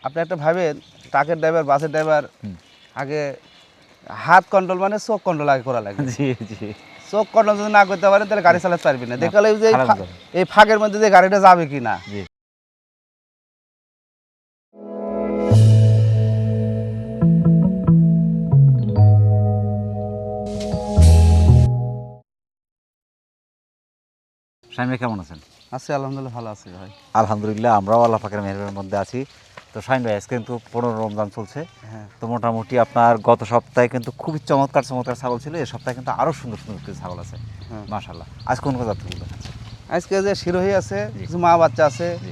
আপনি একটা ভাবেন ট্রাকের ড্রাইভার বাসের ড্রাইভার আগে হাত কন্ট্রোল মানে চোখ কন্ট্রোল আগে করা লাগে। জি জি চোখ কন্ট্রোল যদি না করতে পারেন তাহলে গাড়ি চালাতে পারবি না। না, দেখালে যে খারাপ করে। এই ফাঁকের মধ্যে যে গাড়িটা যাবে কি না। জি শামীম ভাই কেমন আছেন? আছি আলহামদুলিল্লাহ, ভালো আছি ভাই। আলহামদুলিল্লাহ, আমরাও আল্লাহ পাকের মেহেরবানির মধ্যে আছি। তো শামীম ভাই, আজকে কিন্তু 15 রমজান চলছে। হ্যাঁ, তো মোটামুটি আপনার গত সপ্তাহে কিন্তু খুবই চমৎকার চমৎকার ছাগল ছিল, এই সপ্তাহে কিন্তু আরও সুন্দর সুন্দর কিছু ছাগল আছে হ্যাঁ। মাশাআল্লাহ। আজ কোন কোন জাতগুলো দেখাচ্ছে? আজকে যে শিরোহী আছে, জি। কিছু মা বাচ্চা আছে, জি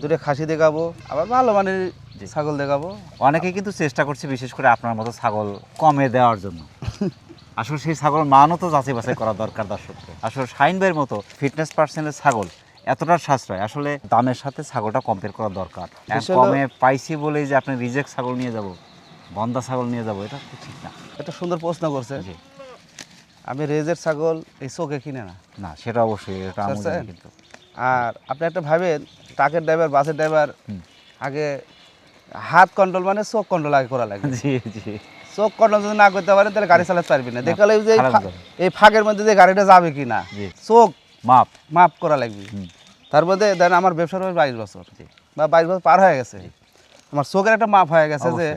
দুটো খাসি দেখাবো, আবার ভালো মানের জি। ছাগল দেখাবো। অনেকেই কিন্তু চেষ্টা করছে বিশেষ করে আপনার মতো ছাগল কমে দেওয়ার জন্য। আসলে সেই ছাগল মানও তো যাচাই বাছাই করা দরকার দর্শককে। আসলে শাহিন ভাইয়ের মতো ফিটনেস পার্সেন্টের ছাগল এতটা সাশ্রয়, আসলে দামের সাথে ছাগলটা কম্পেয়ার করা দরকার। আসলে- কমে পাইছি বলেই যে আপনি রিজেক্ট ছাগল নিয়ে যাব, বন্ধা ছাগল নিয়ে যাব, এটা তো ঠিক না। একটা সুন্দর প্রশ্ন করছে। জি আমি রেজের ছাগল এই চোখে কিনে না। না, সেটা অবশ্যই, এটা আমি আচ্ছা, জানি কিন্তু। আর আপনি একটা ভাবেন ট্রাকের ড্রাইভার বাসের ড্রাইভার হুম। আগে হাত কন্ট্রোল মানে চোখ কন্ট্রোল আগে করা লাগে। জি জি চোখ কন্ট্রোল যদি না করতে পারেন তাহলে গাড়ি চালাতে পারবি না। না, দেখালে যে খারাপ করে। এই ফাঁকের মধ্যে যে গাড়িটা যাবে কি না, জি চোখ মাপ। মাপ করা লাগবে। হুম। তার মধ্যে দেন আমার ব্যবসার বয়স 22 বছর জি বা 22 বছর পার হয়ে গেছে। জি। আমার চোখের একটা মাপ হয়ে গেছে যে অবশ্যই।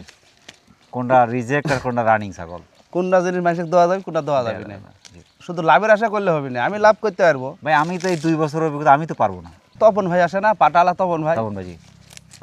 কোনটা রিজেক্ট আর কোনটা রানিং ছাগল কোনটা জিনিস মানুষকে দেওয়া যাবে কোনটা দেওয়া যাবে না। জি। শুধু লাভের আশা করলে হবে না, আমি লাভ করতে পারবো। ভাই আমি তো এই 2 বছরের অভিজ্ঞতা, আমি তো পারবো না। তপন ভাই আসে না, পাটালা তপন ভাই, তখন ভাই জি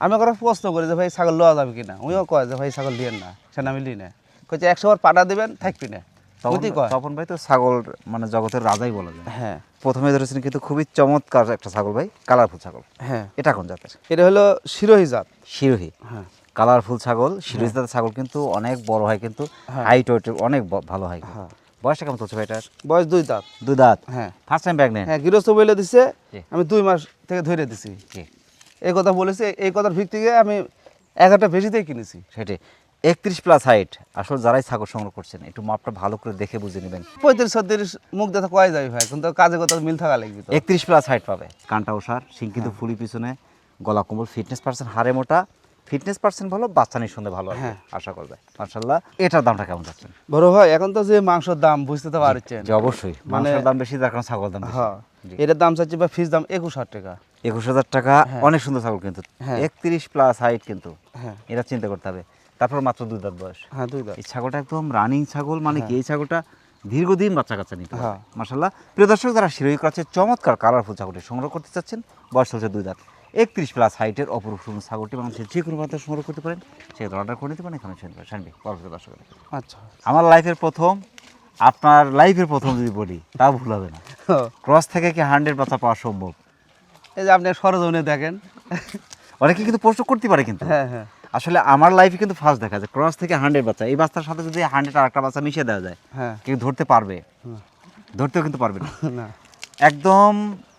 আমি ওকে প্রশ্ন করি যে ভাই ছাগল লওয়া যাবে কিনা, উনিও কয় যে ভাই ছাগল দিয়েন না, সেটা আমি লি না। কইছে 100 বার পাটা দিবেন থাকবি না। বুঝি কয় তপন ভাই তো ছাগল মানে জগতের রাজাই বলা যায়। হ্যাঁ প্রথমে ধরেছেন কিন্তু খুবই চমৎকার একটা ছাগল ভাই, কালারফুল ছাগল। হ্যাঁ, এটা কোন জাতের? এটা হলো শিরোহী জাত। শিরোহী। হ্যাঁ কালারফুল ছাগল, শিরোহী জাতের ছাগল কিন্তু অনেক বড় হয়, কিন্তু হ্যাঁ। হাইট ওয়েট অনেক ভালো হয়। হ্যাঁ, বয়সটা কেমন চলছে ভাই এটার? বয়স 2 দাঁত। 2 দাঁত। হ্যাঁ ফার্স্ট টাইম প্রেগনেন্ট? হ্যাঁ, গৃহস্থ বলে দিছে, জি। আমি 2 মাস থেকে ধরে দিছি। জি এই কথা বলেছে, এই কথার ভিত্তিতে আমি 11টা বেশিতেই কিনেছি। সেটাই। 31 প্লাস হাইট। আসলে যারাই ছাগল সংগ্রহ করছেন একটু মাপটা ভালো করে দেখে বুঝে নেবেন। 35-36 মুখ দেখা কয় যাবে ভাই, কিন্তু কাজে কথা মিল থাকা লাগবে তো। 31 প্লাস হাইট পাবে। কানটা ওষার, শিং কিন্তু ফুলি পিছনে, গলা কোমল, ফিটনেস পার্সেন্ট হাড়ে মোটা, ফিটনেস পার্সেন্ট ভালো, বাচ্চা নিঃসন্দেহে ভালো হ্যাঁ। আশা করবে মাশাআল্লাহ। এটার দামটা কেমন যাচ্ছে? বড় ভাই এখন তো যে মাংসের দাম বুঝতে তো পারছেন। যে অবশ্যই মানে- মাংসের দাম বেশি, তার কারণে ছাগল দাম বেশি। হ্যাঁ, জি। এটার দাম চাচ্ছি বা ফিস দাম 21,000 টাকা। 21,000 টাকা। হ্যাঁ। অনেক সুন্দর ছাগল কিন্তু। হ্যাঁ। 31 প্লাস হাইট কিন্তু, হ্যাঁ এটা চিন্তা করতে হবে। তারপর মাত্র 2 দাঁত বয়স। হ্যাঁ, 2 দাঁত। এই ছাগলটা একদম রানিং ছাগল, মানে কি হ্যাঁ। এই ছাগলটা দীর্ঘদিন বাচ্চা কাচ্চা নিতে হ্যাঁ। পারবে মাশাআল্লাহ। প্রিয় দর্শক, যারা শিরোহী ক্রসের চমৎকার কালারফুল ছাগলটি সংগ্রহ করতে চাচ্ছেন, বয়স চলছে 2 দাঁত, 31 প্লাস হাইটের অপরূপ সুন্দর ছাগলটি বাংলাদেশের যে কোনো প্রান্তে সংগ্রহ করতে পারেন, সেক্ষেত্রে অর্ডার করে নিতে পারেন। এখানে শানবি পরবর্তী দর্শক, আচ্ছা, আমার লাইফের প্রথম, আপনার লাইফের প্রথম যদি বলি তা ভুল হবে না। ক্রস থেকে কি 100 বাচ্চা পাওয়া সম্ভব? এই যে আপনি সরজমিনে দেখেন। অনেকে কিন্তু প্রশ্ন করতে পারে, কিন্তু হ্যাঁ হ্যাঁ আসলে আমার লাইফে কিন্তু ফার্স্ট দেখা যায় ক্রস থেকে 100 বাচ্চা। এই বাচ্চার সাথে যদি 100 আর একটা বাচ্চা মিশিয়ে দেওয়া যায়, হ্যাঁ। কেউ ধরতে পারবে? ধরতেও কিন্তু পারবে না। না। একদম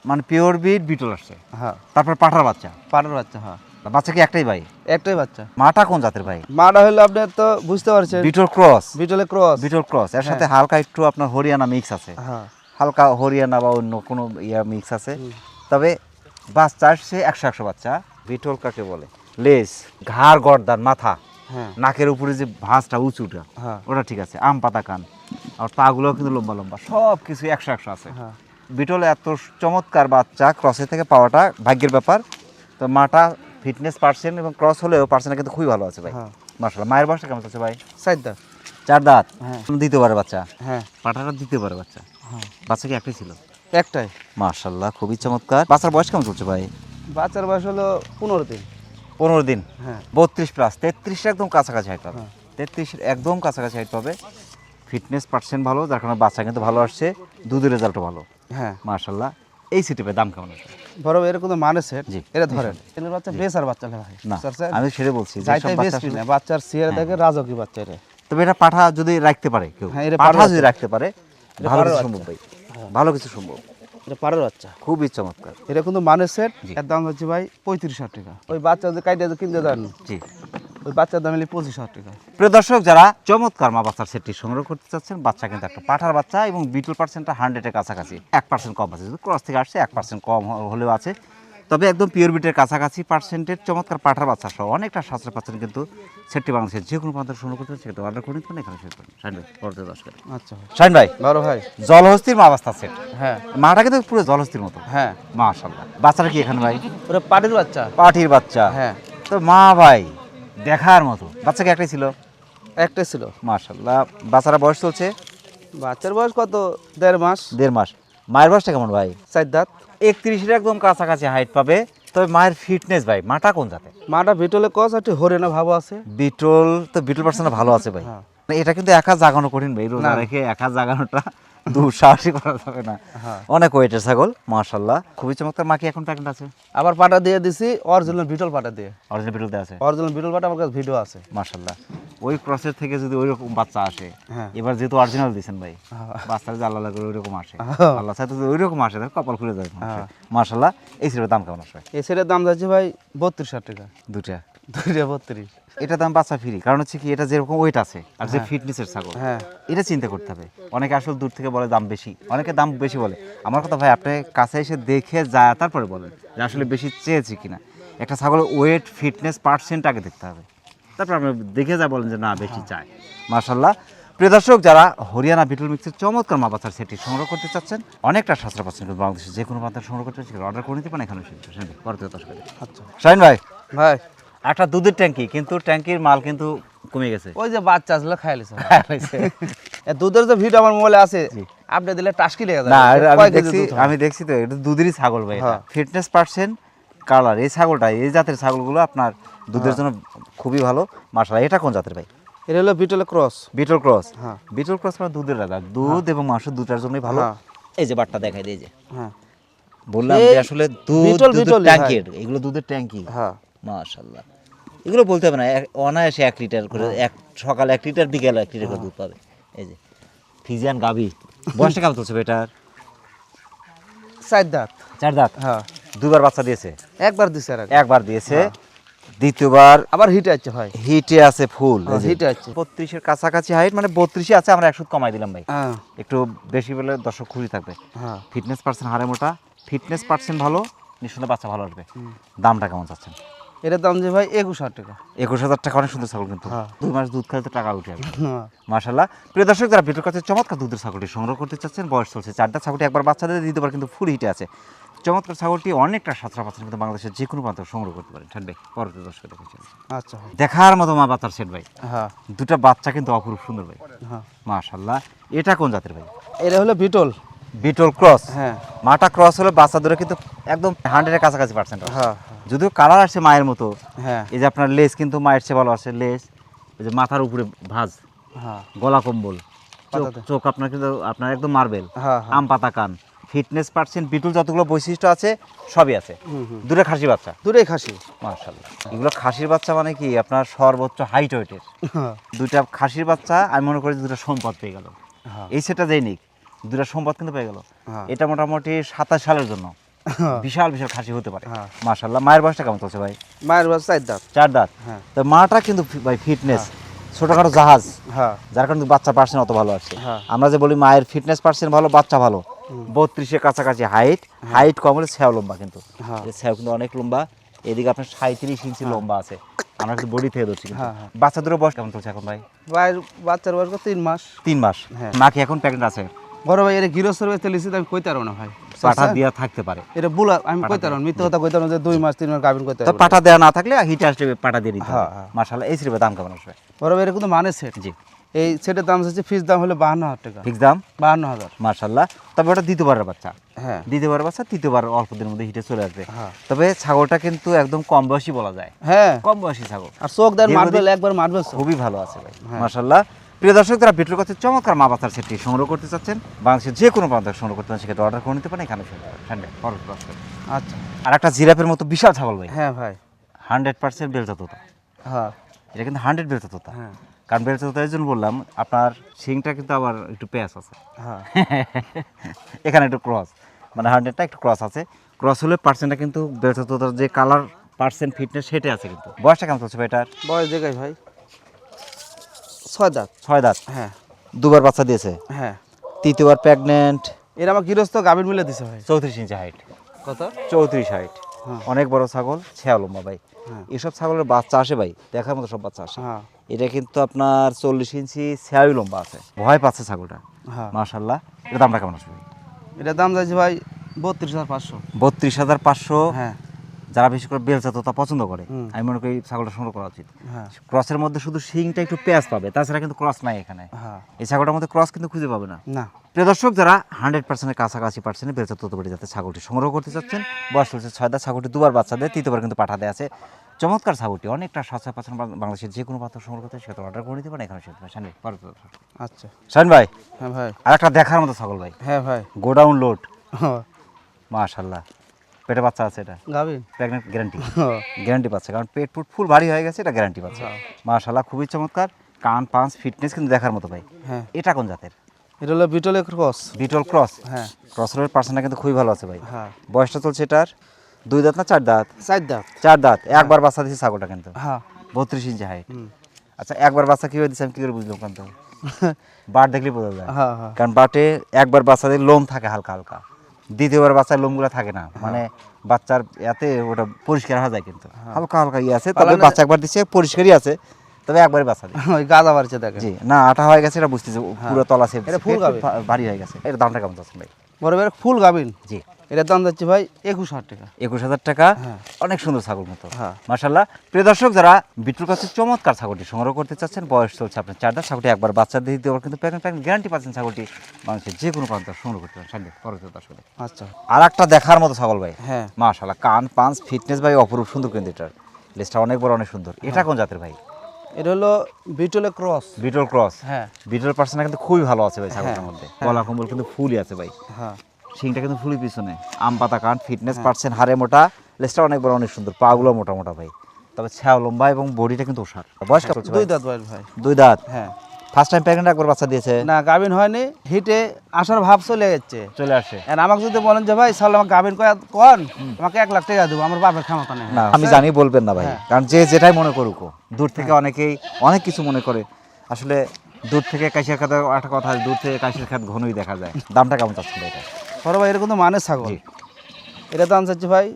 মানে পিওর বিট বিটল আসছে। হ্যাঁ, তারপর পাঠার বাচ্চা। পাটার বাচ্চা। হ্যাঁ, বাচ্চা কি একটাই ভাই? একটাই বাচ্চা। মাটা কোন জাতের ভাই? মাটা হলো আপনি তো বুঝতে পারছেন, বিটল ক্রস। বিটলে ক্রস। বিটল ক্রস এর সাথে হালকা একটু আপনার হরিয়ানা মিক্স আছে, হ্যাঁ হালকা হরিয়ানা বা অন্য কোনো মিক্স আছে। তবে বাচ্চা আসছে 100 বাচ্চা। বিটল কাকে বলে? লেজ, ঘাড়, গর্দান, মাথা, হ্যাঁ নাকের উপরে যে ভাঁজটা উঁচুটা, হ্যাঁ ওটা ঠিক আছে। আম পাতা কান, আর পাগুলোও কিন্তু লম্বা লম্বা, সব কিছু 100 আছে। হ্যাঁ। বিটল এত চমৎকার বাচ্চা ক্রসের থেকে পাওয়াটা ভাগ্যের ব্যাপার। তো মাটা ফিটনেস পার্সেন্ট এবং ক্রস হলেও পার্সেন্টটা কিন্তু খুবই ভালো আছে ভাই হ্যাঁ। মাশাআল্লাহ। মায়ের বয়সটা কেমন আছে ভাই? 4 দাঁত। 4 দাঁত। হ্যাঁ। দিতে পারে বাচ্চা, হ্যাঁ পাঠাটা দিতে পারে বাচ্চা। হ্যাঁ, বাচ্চা কি একটাই ছিল? একটাই। মাশাআল্লাহ, খুবই চমৎকার। বাচ্চার বয়স কেমন চলছে ভাই? বাচ্চার বয়স হলো 15 দিন। 15 দিন। হ্যাঁ 32 প্লাস, 33 একদম কাছাকাছি হাইট পাবে। হ্যাঁ। 33 একদম কাছাকাছি হাইট পাবে। ফিটনেস পার্সেন্ট ভালো, যার কারণে বাচ্চা কিন্তু ভালো আসছে, দুধের রেজাল্টও ভালো হ্যাঁ। মাশাআল্লাহ। এই সিটিপের দাম কেমন আছে? বড় এরকম তো মানে সেট। জি। এটা ধরেন এর বাচ্চা বেসার বাচ্চা না ভাই। না, স্যার আমি সেটা বলছি যে যাইতে সব বাচ্চা বেশি আসলে- না, বাচ্চার সিয়ার দেখে রাজকীয় বাচ্চা এটা। তবে এটা পাঠা যদি রাখতে পারে কেউ, হ্যাঁ, এটা পাঠা পাঠার যদি বাচ্চা। রাখতে পারে, ভালো পাঠার কিছু বাচ্চা। সম্ভব ভাই, ভালো কিছু সম্ভব, এটা পাড়ার বাচ্চা। খুবই চমৎকার। এটা কিন্তু মানে সেট। জি। এর দাম হচ্ছে ভাই 35,000 টাকা। ওই বাচ্চা যে কাইটে যে কিনতে দেন, জি। ওই বাচ্চার দাম হলে 25,000 টাকা। প্রিয় দর্শক, যারা চমৎকার মা বাচ্চার সেটটি সংগ্রহ করতে চাচ্ছেন, বাচ্চা কিন্তু একটা পাঠার বাচ্চা এবং বিটল পার্সেন্টটা 100-এর কাছাকাছি, 1% কম আছে। যদি ক্রস থেকে আসছে 1% কম হলেও আছে। তো তবে একদম পিওর বিটের কাছাকাছি পার্সেন্টের চমৎকার পাঠার বাচ্চা সহ অনেকটা সাশ্রয় পাচ্ছেন কিন্তু সেটটি বাংলাদেশের যে কোনো প্রান্তে শুরু করতে সেটা অর্ডার করে নিতে পারেন এখানে শেষ করেন শাইন ভাই পরতে 10 করে। আচ্ছা ভাই। শাইন ভাই বড় ভাই। জলহস্তির মা বাচ্চা সেট, হ্যাঁ মাটা কিন্তু পুরো জলহস্তির মতো, হ্যাঁ। মাশাআল্লাহ। বাচ্চাটা কি এখানে ভাই? ওরা পাটির বাচ্চা। পাটির বাচ্চা, হ্যাঁ। তো মা ভাই দেখার মতো। বাচ্চা কি একটাই ছিল? একটা ছিল। মাশাআল্লাহ। বাচ্চারা বয়স চলছে বাচ্চার বয়স কত? 1.5 মাস। 1.5 মাস। মায়ের বয়সটা কেমন ভাই? 4 দাঁত। 31-এর একদম কাছাকাছি হাইট পাবে। তবে মায়ের ফিটনেস ভাই, মাটা কোন জাতে? মাটা বিটলে কস একটু হরিণা ভাব আছে। বিটল তো বিটল পার্সেন্ট ভালো আছে ভাই। হ্যাঁ। এটা কিন্তু একা জাগানো কঠিন ভাই, রোজা না। রেখে একা জাগানোটা দুঃসাহসী করা যাবে না। হ্যাঁ। অনেক ওয়েটের ছাগল মাশাআল্লাহ, খুবই চমৎকার। মা কি এখন প্রেগন্যান্ট আছে? আবার পাটা দিয়ে দিছি অরিজিনাল বিটল পাটা দিয়ে। অরিজিনাল বিটল দেওয়া আছে অরিজিনাল বিটল পাটা আমার কাছে ভিডিও আছে। মাশাআল্লাহ। ওই ক্রসের থেকে যদি ওই রকম বাচ্চা আসে, হ্যাঁ। এবার যেহেতু অরিজিনাল দিয়েছেন ভাই, হ্যাঁ। বাচ্চারা যে আল্লাহ করে ওই রকম আসে, হ্যাঁ। আল্লাহ চাইতে যদি ওই রকম আসে তাহলে কপাল খুলে যায় হ্যাঁ। মাশাআল্লাহ। এই সিলের দাম কেমন আসবে? এই সেটের দাম যাচ্ছে ভাই 32,000 টাকা। দুটা 32। এটা দাম বাচ্চা ফ্রি, কারণ হচ্ছে কি এটা যেরকম ওয়েট আছে আর যে হ্যাঁ। ফিটনেসের ছাগল, হ্যাঁ। এটা চিন্তা করতে হবে। অনেকে আসলে দূর থেকে বলে দাম বেশি, অনেকে দাম বেশি বলে। আমার কথা ভাই, আপনি কাছে এসে দেখে যায় তারপরে বলেন যে আসলে বেশি চেয়েছি কিনা। একটা ছাগলের ওয়েট ফিটনেস পার্সেন্ট আগে দেখতে হবে, তারপর আপনি দেখে যা বলেন যে না বেশি চায়। মাশাআল্লাহ। প্রিয় দর্শক, যারা হরিয়ানা বিটল মিক্সের চমৎকার মা বাচ্চার সেটটি সংগ্রহ করতে চাচ্ছেন, অনেকটা সাশ্রয় পাচ্ছেন কিন্তু বাংলাদেশের যে কোনো প্রান্তে সংগ্রহ করতে চাচ্ছেন অর্ডার করে নিতে পারেন এখানে পরতে 10 করে। আচ্ছা শাহিন ভাই, ভাই। একটা দুধের ট্যাঙ্কি, কিন্তু ট্যাঙ্কির মাল কিন্তু কমে গেছে। ওই যে বাচ্চা আসলে খাই লিছে। দুধের যে ভিডিও আমার মোবাইলে আছে, আপনি দিলে টাস্কি লেগে না, যাবে। আমি দেখছি তো, এটা দুধেরই ছাগল ভাই। হ্যাঁ। ফিটনেস পার্সেন্ট কালার, এই ছাগলটা এই জাতের ছাগলগুলো আপনার দুধের জন্য খুবই ভালো মাশাআল্লাহ। এটা কোন জাতের ভাই? এটা হলো বিটলে ক্রস। Beetle cross. হ্যাঁ। বিটল ক্রস মানে দুধের রাজা, দুধ এবং মাংস দুটার জন্যই ভালো। হ্যাঁ। এই যে বাটটা দেখাই দিই, যে হ্যাঁ। বললাম এই যে আসলে দুধ বিটল দুধের বিটলই ট্যাঙ্কির, এগুলো দুধের ট্যাঙ্কি। হ্যাঁ। মাশাআল্লাহ। এগুলো বলতে হবে না, অনায়াসে 1 লিটার করে, এক সকালে 1 লিটার, বিকেলে 1 লিটার করে দুধ পাবে। এই যে ফিজিয়ান গাভী। বয়সটা কেমন চলছে এটার? 4 দাঁত। 4 দাঁত। হ্যাঁ। দুবার বাচ্চা দিয়েছে? একবার দিছে আর একবার দিয়েছে, দ্বিতীয়বার আবার হিটে আছে ভাই। হিটে আছে ফুল। হ্যাঁ, হিটে আছে। 32-এর কাছাকাছি হাইট, মানে 32 আছে, আমরা 100 কমাই দিলাম ভাই। হ্যাঁ। একটু বেশি বলে দর্শক খুশি থাকবে। হ্যাঁ। ফিটনেস পার্সেন্ট হাড়ে মোটা, ফিটনেস পার্সেন্ট ভালো, নিঃসন্দেহে বাচ্চা ভালো আসবে। দামটা কেমন চাচ্ছেন? এটার দাম যে ভাই 21,000 টাকা। 21,000 টাকা, অনেক সুন্দর ছাগল কিন্তু। হ্যাঁ। 2 মাস দুধ খাইলে তো টাকা উঠে যাবে হ্যাঁ। মাশাআল্লাহ। প্রিয় দর্শক, যারা ভিডিওর কাছে চমৎকার দুধের ছাগলটি সংগ্রহ করতে চাচ্ছেন, বয়স চলছে 4 দাঁত, ছাগলটি একবার বাচ্চা দিয়ে দ্বিতীয়বার কিন্তু ফুল হিটে আছে। চমৎকার ছাগলটি অনেকটা সাশ্রয় পাচ্ছেন কিন্তু বাংলাদেশের যে কোনো প্রান্ত সংগ্রহ করতে পারেন। ঠান্ডা পরবর্তী দর্শক দেখেছেন আচ্ছা ভাই। দেখার মতো মা বাচ্চার সেট ভাই। হ্যাঁ। দুটা বাচ্চা কিন্তু অপরূপ সুন্দর ভাই। হ্যাঁ। মাশাআল্লাহ। এটা কোন জাতের ভাই? এটা হলো বিটল। Beetle cross. হ্যাঁ। মাটা ক্রস হলে বাচ্চা দূরে কিন্তু একদম 100-এর কাছাকাছি পার্সেন্ট। হ্যাঁ। যদিও কালার আসছে মায়ের মতো। হ্যাঁ। এই যে আপনার লেজ কিন্তু মায়ের চেয়ে ভালো আছে, লেজ। এই যে মাথার উপরে ভাঁজ, হ্যাঁ। গলা কম্বল, পাতাতে। চোখ আপনার কিন্তু আপনার একদম মার্বেল, হ্যাঁ। হ্যাঁ। আম পাতা কান। ফিটনেস পার্সেন্ট বিটল যতগুলো বৈশিষ্ট্য আছে সবই আছে। দূরে খাসি বাচ্চা। দূরেই খাসি। মাশাআল্লাহ। এগুলো খাসির বাচ্চা মানে কি আপনার সর্বোচ্চ হাইট ওয়েটের। হ্যাঁ। দুটা খাসির বাচ্চা আমি মনে করি দুটো সম্পদ পেয়ে গেল। হ্যাঁ। এই সেটটা যেই নিক, দুটা সম্পদ কিন্তু পেয়ে গেল। হ্যাঁ। এটা মোটামুটি 27 সালের জন্য হ্যাঁ। বিশাল বিশাল খাসি হতে পারে। হ্যাঁ। মাশাআল্লাহ। মায়ের বয়সটা কেমন চলছে ভাই? মায়ের বয়স 4 দাঁত। 4 দাঁত। হ্যাঁ। তো মাটা কিন্তু ভাই ফিটনেস ছোটখাটো জাহাজ, হ্যাঁ। যার কারণে বাচ্চা পার্সেন্ট অত ভালো আসছে। হ্যাঁ। আমরা যে বলি মায়ের ফিটনেস পার্সেন্ট ভালো, বাচ্চা ভালো। 32-এর কাছাকাছি হাইট, হাইট কম হলে ছ্যাও লম্বা কিন্তু। হ্যাঁ। এই ছ্যাও কিন্তু অনেক লম্বা। এদিকে আপনার 37 ইঞ্চি লম্বা আছে। আমরা কিন্তু বডি থেকে ধরছি কিন্তু। হ্যাঁ, হ্যাঁ। বাচ্চা দুটো বয়স কেমন চলছে এখন ভাই? ভাই বাচ্চার বয়স 3 মাস। 3 মাস। হ্যাঁ। মা কি এখন প্রেগন্যান্ট আছে? বড় ভাই এটা গৃহস্থর বেচতে লিছি, আমি কইতে পারবো না ভাই। পাঠা দেওয়া থাকতে পারে। এটা বুলা আমি কইতে পারবো না, মিথ্যা কথা কইতে পারবো না যে 2 মাস 3 মাস গাবিন কইতে তো পারবো। পাঠা দেওয়া না থাকলে হিটে আসলে পাঠা দিয়ে দিতে হ্যাঁ, হবে। হ্যাঁ। মাশাআল্লাহ। এই সিরিপের দাম কেমন আসবে? বড় ভাই এটা কিন্তু মানে সেট। জি। এই সেটের দাম হচ্ছে ফিস দাম হলো 52,000 টাকা। ফিক্স দাম 52,000। মাশাআল্লাহ। তবে ওটা দ্বিতীয়বারের বাচ্চা। হ্যাঁ। দ্বিতীয়বারের বাচ্চা, তৃতীয়বার অল্প দিনের মধ্যে হিটে চলে আসবে। হ্যাঁ। তবে ছাগলটা কিন্তু একদম কম বয়সী বলা যায়। হ্যাঁ। কম বয়সী ছাগল, আর চোখ দেন দীর্ঘদিন- মার্বেল, একবার মার্বেল চোখ। খুবই ভালো আছে ভাই। হ্যাঁ। মাশাআল্লাহ। প্রিয় দর্শক, যারা ভিডিওর কাছে চমৎকার মা বাচ্চার সেটটি সংগ্রহ করতে চাচ্ছেন, বাংলাদেশের যে কোনো প্রান্ত থেকে সংগ্রহ করতে চান, সেক্ষেত্রে অর্ডার করে নিতে পারেন এখানে। ঠান্ডা পরবর্তী দর্শক। আচ্ছা। আর একটা জিরাফের মতো বিশাল ছাগল ভাই। হ্যাঁ ভাই। 100% বেলজাতোতা। হ্যাঁ। এটা কিন্তু 100 বেলজাতোতা। হ্যাঁ। কারণ বেলজাতোতা এই জন্য বললাম, আপনার শিংটা কিন্তু আবার একটু পেঁয়াজ আছে। হ্যাঁ। এখানে একটু ক্রস, মানে 100টা একটু ক্রস আছে। ক্রস হলে পার্সেন্টটা কিন্তু বেলজাতোতার যে কালার পার্সেন্ট ফিটনেস সেটাই আছে কিন্তু। বয়সটা কেমন চলছে ভাই এটার? বয়স দেখাই ভাই 6 দাঁত। 6 দাঁত। হ্যাঁ। দুবার বাচ্চা দিয়েছে, হ্যাঁ। তৃতীয়বার প্রেগনেন্ট। এর আমার গৃহস্থ গাবিন মিলে দিছে ভাই। 34 ইঞ্চি হাইট। কত? 34 হাইট। হ্যাঁ। অনেক বড় ছাগল, ছেয়া লম্বা ভাই। হ্যাঁ। এসব ছাগলের বাচ্চা আসে ভাই, দেখার মতো সব বাচ্চা আসে। হ্যাঁ। এটা কিন্তু আপনার 40 ইঞ্চি ছেয়াই লম্বা আছে, ভয় পাচ্ছে ছাগলটা। হ্যাঁ। মাশাআল্লাহ। এর দামটা কেমন আসবে ভাই? এটার দাম যাচ্ছে ভাই 32,500। 32,500। হ্যাঁ। যারা বেশি করে বেলচাততা পছন্দ করে, হুম। আমি মনে করি এই ছাগলটা সংগ্রহ করা উচিত। হ্যাঁ। ক্রসের মধ্যে শুধু শিংটা একটু পেঁয়াজ পাবে, তাছাড়া কিন্তু ক্রস নাই এখানে। হ্যাঁ। এই ছাগলটার মধ্যে ক্রস কিন্তু খুঁজে পাবে না। না। প্রিয় দর্শক, যারা 100%-এর কাছাকাছি পার্সেন্টে বেলচাত ততবাড়ি যাতে ছাগলটি সংগ্রহ করতে চাচ্ছেন, বয়স চলছে 6 দাঁত, ছাগলটি দুবার বাচ্চা দেয়, তৃতীয়বার কিন্তু পাঠা দেয় আছে। চমৎকার ছাগলটি, অনেকটা সাশ্রয় পাচ্ছেন। বাংলাদেশের যে কোনো পাত্র সংগ্রহ করতে সেটা অর্ডার করে নিতে পারেন এখানে। আচ্ছা। শাহিন ভাই, হ্যাঁ ভাই। আর একটা দেখার মতো ছাগল ভাই, হ্যাঁ ভাই। Godown load. হ্যাঁ। মাশাআল্লাহ, পেটে বাচ্চা আছে, এটা গাবিন। Pregnant guarantee. হ্যাঁ। গ্যারান্টি পাচ্ছে, কারণ পেট ফুট ফুল ভারী হয়ে গেছে, এটা গ্যারান্টি পাচ্ছে। হ্যাঁ। মাশাআল্লাহ, খুবই চমৎকার। কান পাঁচ ফিটনেস কিন্তু দেখার মতো ভাই। হ্যাঁ। এটা কোন জাতের? এটা হলো বিটলের ক্রস। Beetle cross. হ্যাঁ। ক্রসের পার্সেন্টটা কিন্তু খুবই ভালো আছে ভাই। হ্যাঁ। বয়সটা চলছে এটার 2 দাঁত না 4 দাঁত? 4 দাঁত। 4 দাঁত। একবার বাচ্চা দিয়েছে ছাগলটা কিন্তু। হ্যাঁ। 32 ইঞ্চি হাইট। হুম। আচ্ছা, একবার বাচ্চা কিভাবে দিচ্ছে আমি কি করে বুঝলাম? কারণ তো বাট দেখলে বোঝা যায়। হ্যাঁ। হ্যাঁ। কারণ বাটে একবার বাচ্চা দিয়ে লোম থাকে হালকা হালকা, দ্বিতীয়বার বাচ্চার লোমগুলো থাকে না, মানে বাচ্চার এতে ওটা পরিষ্কার হওয়া যায়, কিন্তু হালকা হালকা ইয়ে আছে। তবে বাচ্চা একবার দিচ্ছে পরিষ্কারই আছে, তবে একবারে বাচ্চা দিচ্ছে। ওই গাদা বাড়ছে দেখে। জি না, আটা হয়ে গেছে, এটা বুঝতেছে পুরো তলা সেপ, এটা ফুল গাভীর। ভারী হয়ে গেছে। এর দামটা কেমন যাচ্ছে ভাই? বড় বড় ফুল গাবিন। জি, এটার দাম যাচ্ছে ভাই 21,000 টাকা। 21,000 টাকা। হ্যাঁ। অনেক সুন্দর ছাগল মতো। হ্যাঁ। মাশাআল্লাহ। প্রিয় দর্শক, যারা বিট্টুর কাছে চমৎকার ছাগলটি সংগ্রহ করতে চাচ্ছেন, বয়স চলছে আপনার 4 দাঁত, ছাগলটি একবার বাচ্চা দিয়ে দিতে কিন্তু প্যাকেট গ্যারান্টি পাচ্ছেন। ছাগলটি মানুষের যে কোনো প্রান্ত সংগ্রহ করতে পারেন। সামনে পরবর্তী আসলে আচ্ছা। আর একটা দেখার মতো ছাগল ভাই। হ্যাঁ। মাশাআল্লাহ, কান পাঁচ ফিটনেস ভাই অপরূপ সুন্দর, কিন্তু এটার লেজটা অনেক বড়, অনেক সুন্দর। এটা কোন জাতের ভাই? এটা হলো বিটলের ক্রস। Beetle cross. হ্যাঁ। বিটল পার্সেন্টটা কিন্তু খুবই ভালো আছে ভাই ছাগলটার হ্যাঁ। মধ্যে। গলা কম্বল কিন্তু ফুলই আছে ভাই। হ্যাঁ। শিংটা কিন্তু ফুলি পিছনে, আম পাতা কান ফিটনেস পার্সেন্ট, হাড়ে মোটা, লেজটা অনেক বড়, অনেক সুন্দর, পাগুলো মোটা মোটা ভাই। তবে ছায়া লম্বা এবং বডিটা কিন্তু ওষার। বয়স কত? 2 দাঁত বয়স ভাই। 2 দাঁত। হ্যাঁ। ফার্স্ট টাইম প্রেগনেন্ট একবার বাচ্চা দিয়েছে? না, গাবিন হয়নি, হিটে আসার ভাব চলে যাচ্ছে। চলে আসে। আর আমাকে যদি বলেন যে ভাই সাল আমাকে গাবিন কোন, আমাকে 1 লাখ টাকা দেবো, আমার বাপের ক্ষমতা নেই। না, আমি জানি বলবেন না ভাই, হ্যাঁ। কারণ যে যেটাই মনে করুক, দূর থেকে অনেকেই অনেক কিছু মনে করে। আসলে দূর থেকে কাশির খাত, একটা কথা, দূর থেকে কাশির খাত ঘনই দেখা যায়। দামটা কেমন চাচ্ছেন ভাই এটা? বড় ভাই এরকম তো মানে ছাগল। জি। এটা দাম চাচ্ছে ভাই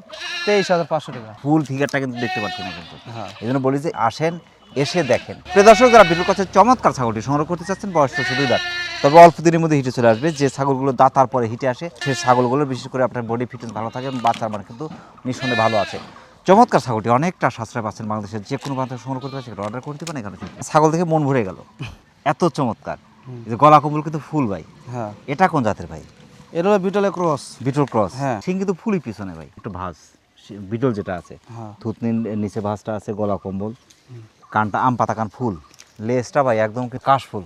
23,500 টাকা। ফুল ফিগারটা কিন্তু দেখতে পাচ্ছি না কিন্তু। হ্যাঁ। এই জন্য বলি যে আসেন, এসে দেখেন। প্রিয় দর্শক, যারা বিটুর কাছে চমৎকার ছাগলটি সংগ্রহ করতে চাচ্ছেন, বয়স তো 2 দাঁত, তবে অল্প দিনের মধ্যে হিটে চলে আসবে। যে ছাগলগুলো দাঁতার পরে হিটে আসে, সেই ছাগলগুলো বিশেষ করে আপনার বডি ফিটনেস ভালো থাকে এবং বাচ্চার মান কিন্তু নিঃসন্দেহে ভালো আছে। চমৎকার ছাগলটি, অনেকটা সাশ্রয় পাচ্ছেন। বাংলাদেশের যে কোনো প্রান্ত সংগ্রহ করতে পারছে, অর্ডার করতে পারেন এখানে। ছাগল দেখে মন ভরে গেল, এত চমৎকার। এই যে গলা কম্বল কিন্তু ফুল ভাই। হ্যাঁ। এটা কোন জাতের ভাই? এটা হলো বিটলের ক্রস। Beetle cross. হ্যাঁ। শিং কিন্তু ফুলই পিছনে ভাই, একটু ভাঁজ বিটল যেটা আছে। হ্যাঁ। থুতনির নিচে ভাঁজটা আছে, গলা কম্বল, কানটা আম পাতা কান, ফুল লেজটা ভাই একদম কাশ ফুল।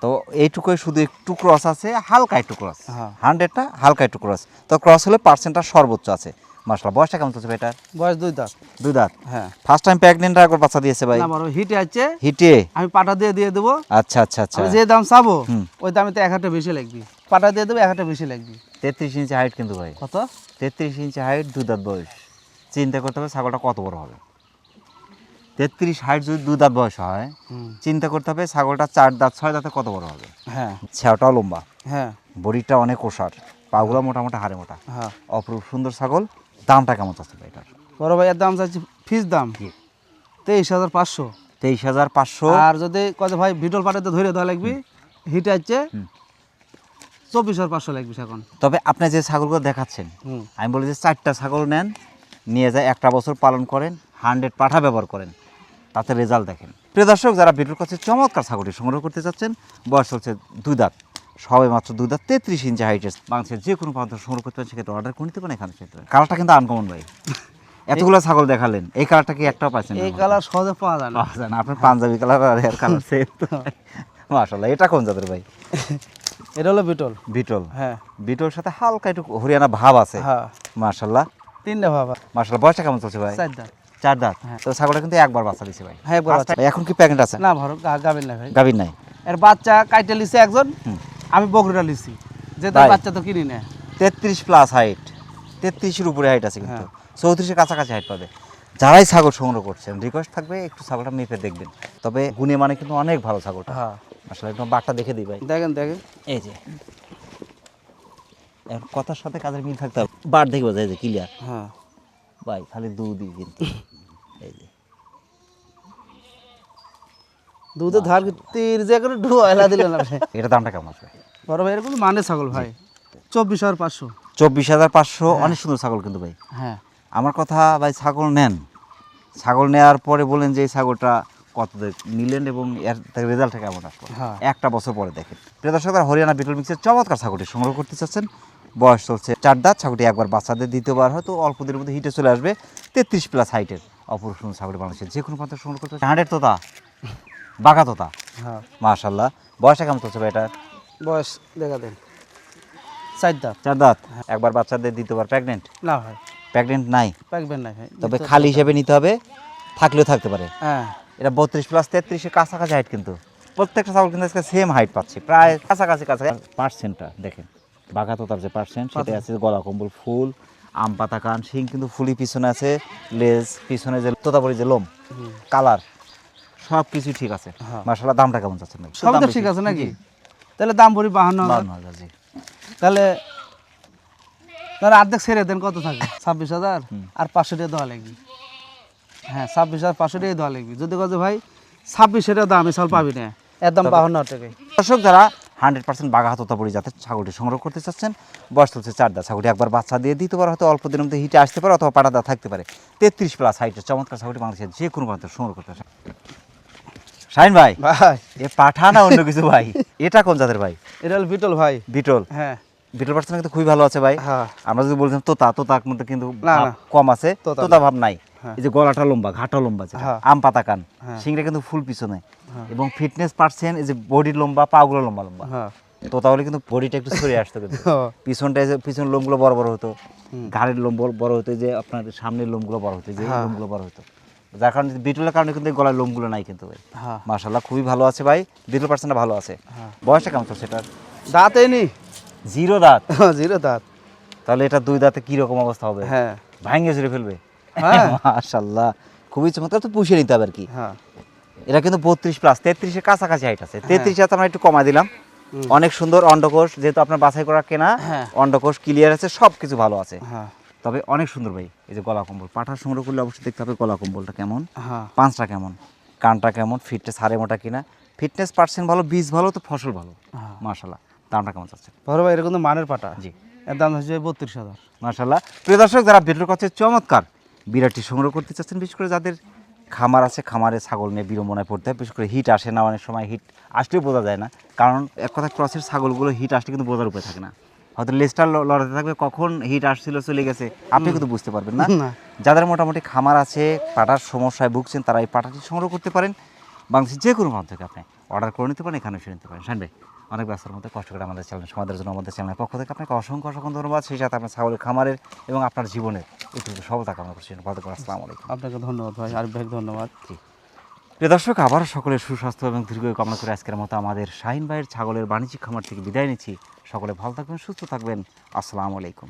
তো এইটুকুই শুধু একটু ক্রস আছে, হালকা একটু ক্রস। হ্যাঁ। 100টা হালকা একটু ক্রস, তো ক্রস হলে পার্সেন্টটা সর্বোচ্চ আছে। মাশাআল্লাহ। বয়সটা কেমন চলছে ভাই এটার? বয়স 2 দাঁত। 2 দাঁত। হ্যাঁ। ফার্স্ট টাইম প্রেগনেন্ট একবার বাচ্চা দিয়েছে ভাই? না, বড় হিটে আছে, হিটে। আমি পাটা দিয়ে দেবো। আচ্ছা আচ্ছা আচ্ছা। আমি যে দাম চাবো হুম। ওই দামে তো 1 হাজার বেশি লাগবে। পাটা দিয়ে দেবো 1 হাজার বেশি লাগবে। 33 ইঞ্চি হাইট কিন্তু ভাই। কত? 33 ইঞ্চি হাইট, 2 দাঁত বয়স। চিন্তা করতে হবে ছাগলটা কত বড় হবে। 33 হাইট যদি 2 দাঁত বয়স হয়, চিন্তা করতে হবে ছাগলটা 4 দাঁত 6 দাঁতে কত বড় হবে। হ্যাঁ। ছেওটাও লম্বা, হ্যাঁ। বডিটা অনেক ওষার, পাগুলো মোটা মোটা, হাড়ে মোটা, হ্যাঁ। অপরূপ সুন্দর ছাগল। দামটা কেমন চাচ্ছে ভাই এটার? বড় ভাইয়ের দাম চাচ্ছি ফিস দাম জি। 23,500। 23,500। আর যদি কত ভাই ভিটল পাটাতে ধরে দেওয়া লাগবে, হিটে আছে 24,500 লাগবে এখন। তবে আপনি যে ছাগলগুলো দেখাচ্ছেন, হুম। আমি বলি যে 4টা ছাগল নেন, নিয়ে যায় 1টা বছর পালন করেন, 100 পাঠা ব্যবহার করেন, তাতে রেজাল্ট দেখেন। প্রিয় দর্শক, যারা বিটুর কাছে চমৎকার ছাগলটি সংগ্রহ করতে চাচ্ছেন, বয়স হচ্ছে 2 দাঁত, সবাই মাত্র 2 দাঁত, 33 ইঞ্চি হাইটের, বাংলাদেশের যে কোনো প্রান্ত সংগ্রহ করতে পারেন, সেক্ষেত্রে অর্ডার করে নিতে পারেন এখানে। কালারটা কিন্তু আনকমন ভাই, এতগুলো ছাগল দেখালেন, এই কালারটা কি একটাও পাচ্ছেন? এই কালার সহজে পাওয়া যায় না। পাওয়া যায় না। আপনার পাঞ্জাবি কালার আর এর কালার সেম। মাশাআল্লাহ। এটা কোন জাতের ভাই? এটা হলো বিটল। বিটল। হ্যাঁ। বিটল সাথে হালকা একটু হরিয়ানা ভাব আছে। হ্যাঁ। মাশাআল্লাহ। 3টা বাবা। মাশাআল্লাহ। বয়সটা কেমন চলছে ভাই? 4 দাঁত। 4 দাঁত। হ্যাঁ। তো ছাগলটা কিন্তু একবার বাচ্চা দিছে ভাই। হ্যাঁ, একবার বাচ্চা। ভাই, এখন কি প্রেগন্যান্ট আছে? না ভরো গাবিন না ভাই। গাভীর নাই। এর বাচ্চা কাইটে লিছে একজন, আমি বকরিটা লিছি, যে তার ভাই। বাচ্চা তো কিনি না। 33 প্লাস হাইট, 33 এর উপরে হাইট আছে কিন্তু, 34 এর কাছাকাছি হাইট পাবে। যারাই ছাগল সংগ্রহ করছেন, রিকোয়েস্ট থাকবে একটু ছাগলটা মেপে দেখবেন। তবে গুণে মানে কিন্তু অনেক ভালো ছাগলটা। হ্যাঁ। আসলে একদম বাটটা দেখে দিই ভাই। দেখেন। এই যে এখন কথার সাথে কাজের মিল থাকতে হবে, বাট দেখে বোঝা যায় যে ক্লিয়ার। হ্যাঁ। ভাই খালি দুধই কিন্তু এই যে দুধের ধার তীর যে করে ঢুয়াইলা দিলেন আপনি। এটা দামটা কেমন আসবে? বড় ভাই এরকম মানে ছাগল ভাই 24,500। 24,500 অনেক সুন্দর ছাগল কিন্তু ভাই। হ্যাঁ আমার কথা ভাই, ছাগল নেন, ছাগল নেওয়ার পরে বলেন যে এই ছাগলটা কত নিলেন এবং এর রেজাল্টটা কেমন আসলো হ্যাঁ। একটা বছর পরে দেখেন। প্রিয় দর্শক, হরিয়ানা বিটল মিক্সের চমৎকার ছাগলটি সংগ্রহ করতে চাচ্ছেন। বয়স চলছে 4 দাঁত। ছাগলটি একবার বাচ্চাদের দ্বিতীয়বার হয়তো অল্প দিনের মধ্যে হিটে চলে আসবে। 33+ হাইটের অপূর্ব সুন্দর ছাগলটি বাংলাদেশের যে কোনো প্রান্তে সংগ্রহ করতে 100 তোতা, বাঘা তোতা, হ্যাঁ। মাশাআল্লাহ। বয়সটা কেমন চলছে ভাই এটার? বয়স দেখা দেন 4 দাঁত। 4 দাঁত। একবার বাচ্চাদের দ্বিতীয়বার প্রেগনেন্ট? না ভাই প্রেগনেন্ট নাই, পাকবেন না ভাই। তবে খালি হিসেবে নিতে হবে, থাকলেও থাকতে পারে। হ্যাঁ এটা 32+33 কাছাকাছি হাইট, কিন্তু প্রত্যেকটা ছাগল কিন্তু আজকে সেম হাইট পাচ্ছি, প্রায় কাছাকাছি কাছাকাছি। পার্সেন্টটা দেখেন, বাঘা তোতার যে পার্সেন্ট সেটা আছে, গলা কম্বল ফুল, আম পাতা কান, শিং কিন্তু ফুলি পিছনে আছে, লেজ পিছনে যে তোতাপুরি যে লোম, কালার সব কিছু ঠিক আছে। হ্যাঁ। মাশাআল্লাহ। দামটা কেমন চাচ্ছেন ভাই? সব তো ঠিক আছে নাকি? তাহলে দাম পড়ি 52,000। 52,000 জি। তাহলে তাহলে অর্ধেক ছেড়ে দেন, কত থাকে? 26,000 আর 500 টাকা দেওয়া লাগবে। হ্যাঁ 26,500 টাকা দেওয়া লাগবে। যদি কাজে ভাই 26 টাকা দাম এসব পাবি না, এর দাম 52 টাকায়। দর্শক, যারা 100% বাঘা তোতাপুরি জাতের ছাগলটি সংগ্রহ করতে চাচ্ছেন, বয়স চলছে 4 দাঁত। ছাগলটি একবার বাচ্চা দিয়ে দিতে পারে, হয়তো অল্প দিনের মধ্যে হিটে আসতে পারে অথবা পাটা দাঁত থাকতে পারে। 33+ হাইটের চমৎকার ছাগলটি বাংলাদেশের যে কোনো প্রান্তে সংগ্রহ করতে চান। শাহিন ভাই, ভাই এ পাঠা না অন্য কিছু ভাই? এটা কোন জাতের ভাই? এটা হলো বিটল ভাই। বিটল। হ্যাঁ বিটল পার্সেন্ট কিন্তু খুবই ভালো আছে ভাই। হ্যাঁ আমরা যদি বলছিলাম তোতা, তোতার মধ্যে কিন্তু না, ভাব না। কম আছে, তোতা তোতা ভাব নাই। হ্যাঁ। এই যে গলাটা লম্বা, ঘাটা লম্বা, যেটা হ্যাঁ। আম পাতা কান, হ্যাঁ। সিংটা কিন্তু ফুল পিছনে, হ্যাঁ। এবং ফিটনেস পার্সেন্ট, এই যে বডি লম্বা, পাগুলো লম্বা লম্বা। হ্যাঁ তোতা হলে কিন্তু বডিটা একটু ছড়িয়ে আসতো, কিন্তু হ্যাঁ। পিছনটা, এই যে পিছনের লোমগুলো বড় বড় হতো, ঘাড়ের লোম বড় হতো, এই যে আপনার সামনের লোমগুলো বড় হতো, এই যে এই হ্যাঁ। লোমগুলো বড় হতো, যার কারণে বিটলের কারণে কিন্তু এই গলার লোমগুলো নাই কিন্তু ভাই। হ্যাঁ মাশাআল্লাহ, খুবই ভালো আছে ভাই। বিটল পার্সেন্টটা ভালো আছে। হ্যাঁ। বয়সটা কেমন চলছে এটার? দাঁতে নি 0 দাঁত। 0 দাঁত। তাহলে এটা 2 দাঁতে কি রকম অবস্থা হবে? হ্যাঁ ভাঙে ঝরে ফেলবে। হ্যাঁ। মাশাআল্লাহ, খুবই চমৎকার। তো পুষিয়ে নিতে হবে আর কি। হ্যাঁ এটা কিন্তু 32+, 33-এর কাছাকাছি হাইট আছে। 33 হাতে আমরা একটু কমাই দিলাম। অনেক সুন্দর অন্ডকোষ, যেহেতু আপনার বাছাই করা কেনা, হ্যাঁ। অন্ডকোষ ক্লিয়ার আছে, সব কিছু ভালো আছে। হ্যাঁ তবে অনেক সুন্দর ভাই। এই যে গলা কম্বল, পাঠা সংগ্রহ করলে অবশ্যই দেখতে হবে গলা কম্বলটা কেমন, হ্যাঁ পাঁচটা কেমন, কানটা কেমন, ফিটনেস হাড়ে মোটা কিনা, ফিটনেস পার্সেন্ট ভালো, বীজ ভালো, তো ফসল ভালো। হ্যাঁ। মাশাআল্লাহ। দামটা কেমন চাচ্ছে? বড় ভাই এরকম তো মানের পাটা। জি। এর দাম হচ্ছে 32,000। মাশাআল্লাহ। প্রিয় দর্শক, যারা বিটলের কাছে চমৎকার বিরাটটি সংগ্রহ করতে চাচ্ছেন, বিশেষ করে যাদের খামার আছে, খামারে ছাগল নিয়ে বিড়ম্বনায় পড়তে হয়, বিশেষ করে হিট আসে না, অনেক সময় হিট আসলেও বোঝা যায় না, কারণ এক কথা ক্রসের ছাগলগুলো হিট আসলে কিন্তু বোঝার উপায় থাকে না। হয়তো লেজটা লড়াতে থাকবে, কখন হিট আসছিল চলে গেছে আপনি কিন্তু বুঝতে পারবেন না। না। যাদের মোটামুটি খামার আছে, পাটার সমস্যায় ভুগছেন, তারা এই পাটাটি সংগ্রহ করতে পারেন। বাংলাদেশের যে কোনো প্রান্ত থেকে আপনি অর্ডার করে নিতে পারেন, এখানে এসে নিতে পারেন। শাহিন ভাই, অনেক ব্যস্ততার মধ্যে কষ্ট করে আমাদের চ্যানেল সমাজের জন্য আমাদের চ্যানেলের পক্ষ থেকে আপনাকে অসংখ্য অসংখ্য ধন্যবাদ। সেই সাথে আপনার ছাগলের খামারের এবং আপনার জীবনের একটু সফলতা কামনা করছি। ভালো থাকুন। আসসালামু আলাইকুম। আপনাকে ধন্যবাদ ভাই, আরিফ ভাই ধন্যবাদ। প্রিয় দর্শক, আবারও সকলের সুস্বাস্থ্য এবং দীর্ঘায়ু কামনা করে আজকের মতো আমাদের শাহিন ভাইয়ের ছাগলের বাণিজ্যিক খামার থেকে বিদায় নিচ্ছি। সকলে ভালো থাকবেন, সুস্থ থাকবেন। আসসালামু আলাইকুম।